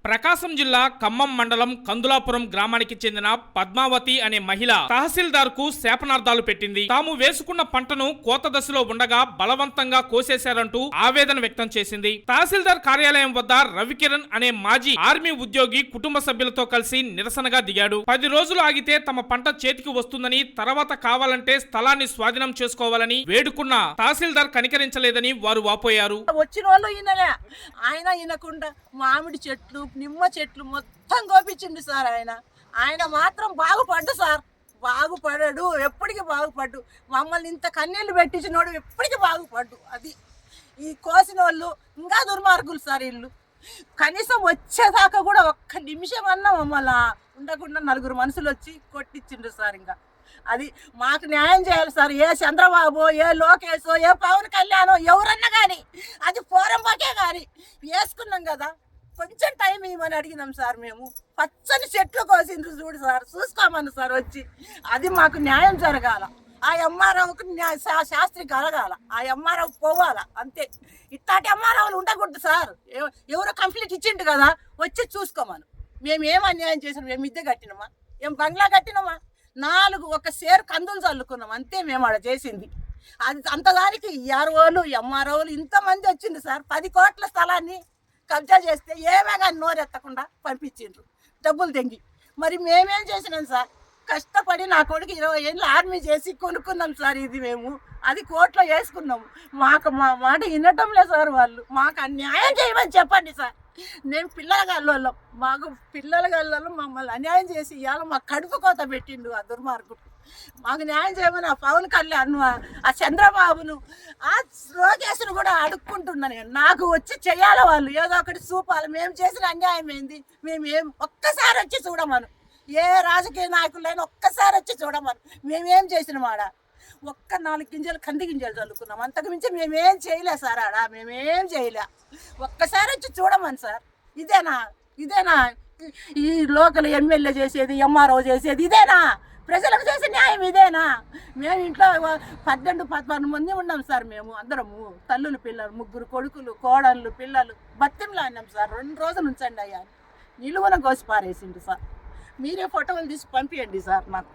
ప్రకాశం జిల్లా ఖమ్మం మండలం కందులాపురం గ్రామానికి చెందిన పద్మావతి అనే మహిళ తహసీల్దార్ కు శాపనార్థాలు పెట్టింది. తాము వేసుకున్న పంటను కోత దశలో ఉండగా బలవంతంగా కోసేశారంటూ ఆవేదన వ్యక్తం చేసింది. తహసీల్దార్ కార్యాలయం వద్ద రవికిరణ్ అనే మాజీ ఆర్మీ ఉద్యోగి కుటుంబ సభ్యులతో కలిసి నిరసనగా దిగాడు. 10 రోజులు ఆగితే తమ పంట చేతికి వస్తుందని, తర్వాత కావాలంటే స్థలాన్ని స్వాధీనం చేసుకోవాలని వేడుకున్న తహసీల్దార్ కనికరించలేదని వారు వాపోయారు. వచ్చిన వాళ్ళు ఆయన ఈయనకుండా మామిడి చెట్లు, నిమ్మ చెట్లు మొత్తం కోపించింది సార్. ఆయన మాత్రం బాగుపడ్డు సార్. బాగుపడాడు, ఎప్పటికీ బాగుపడ్డు. మమ్మల్ని ఇంత కన్నీళ్ళు పెట్టించినోడు ఎప్పటికీ బాగుపడ్డు. అది ఈ కోసిన వాళ్ళు ఇంకా దుర్మార్గులు సార్. వీళ్ళు కనీసం వచ్చేదాకా కూడా ఒక్క నిమిషం అన్నా మమ్మల్ని ఉండకుండా 4 మనుషులు వచ్చి కొట్టించిండ్రు సార్. ఇంకా అది మాకు న్యాయం చేయాలి సార్. ఏ చంద్రబాబు, ఏ లోకేష్, ఏ పవన్ కళ్యాణ్ ఎవరన్నా కానీ అది పోరంబాకే కానీ వేసుకున్నాం కదా, కొంచెం టైం ఇవ్వమని అడిగినాం సార్. మేము పచ్చని చెట్లు కోసిండ్రు చూడు సార్, చూసుకోమని సార్ వచ్చి. అది మాకు న్యాయం జరగాల. ఆ ఎంఆర్ఓకి శాస్త్రి కలగాల, ఆ ఎంఆర్ఓ పోవాలా, అంతే. ఇట్లాంటి ఎంఆర్ఓలు ఉండకూడదు సార్. ఎవరో కంప్లీట్ ఇచ్చిండు కదా, వచ్చి చూసుకోమను. మేము ఏం అన్యాయం చేసినాం? మేము మిద్దె కట్టినామా? ఏం బంగ్లా కట్టినామా? 4 ఒక సేరు కందులు చల్లుకున్నాం, అంతే మేము ఆడ చేసింది. అది అంతదానికి ఆర్ఓలు, ఎంఆర్ఓలు ఇంతమంది వచ్చింది సార్. 10 కోట్ల స్థలాన్ని కబ్జా చేస్తే ఏమే కానీ నోరెత్తకుండా పంపించిండ్రు డబ్బులు తెంగి. మరి మేమేం చేసినాం సార్? కష్టపడి నా కొడుకు 20 ఏళ్ళు ఆర్మీ చేసి కొనుక్కున్నాం సార్. ఇది మేము అది కోర్టులో వేసుకున్నాము. మా మాట వినటం లేదు సార్. వాళ్ళు మాకు అన్యాయం చేయమని చెప్పండి సార్. నేను పిల్లలగాళ్ళం, మాకు పిల్లలగాళ్ళలో మమ్మల్ని అన్యాయం చేసి ఇవాళ మా కడుపు కోత పెట్టిండు ఆ దుర్మార్గుడు. మాకు న్యాయం చేయమని ఆ పవన్ కళ్యాణ్, ఆ చంద్రబాబును, ఆ లోకేష్ను కూడా అడుక్కుంటున్నాను. నాకు వచ్చి చెయ్యాలి వాళ్ళు, ఏదో ఒకటి చూపాలి. మేము చేసిన అన్యాయం ఏంది? మేమేం ఒక్కసారి వచ్చి చూడమను. ఏ రాజకీయ నాయకులైనా ఒక్కసారి వచ్చి చూడమను. మేమేం చేసినాం ఆడ? ఒక్క 4 గింజలు కంది గింజలు చల్లుకున్నాం, అంతకు మించి మేమేం చేయలే సార్. ఆడ మేమేం చేయలే. ఒక్కసారి వచ్చి చూడమని సార్. ఇదేనా ఈ లోకల్ ఎమ్మెల్యే చేసేది, ఎంఆర్ఓ చేసేది? ఇదేనా ప్రజలకు చేసే న్యాయం? ఇదేనా? మేము ఇంట్లో 12-13 మంది ఉన్నాం సార్. మేము అందరము తల్లులు, పిల్లలు, 3 కొడుకులు, కోడళ్ళు, పిల్లలు బత్తింలో అన్నాం సార్. 2 రోజులు ఉంచండి అయ్యా, నిలువన కోసి పారేసిండు సార్. మీరే ఫోటోలు తీసి పంపించండి సార్ నాకు.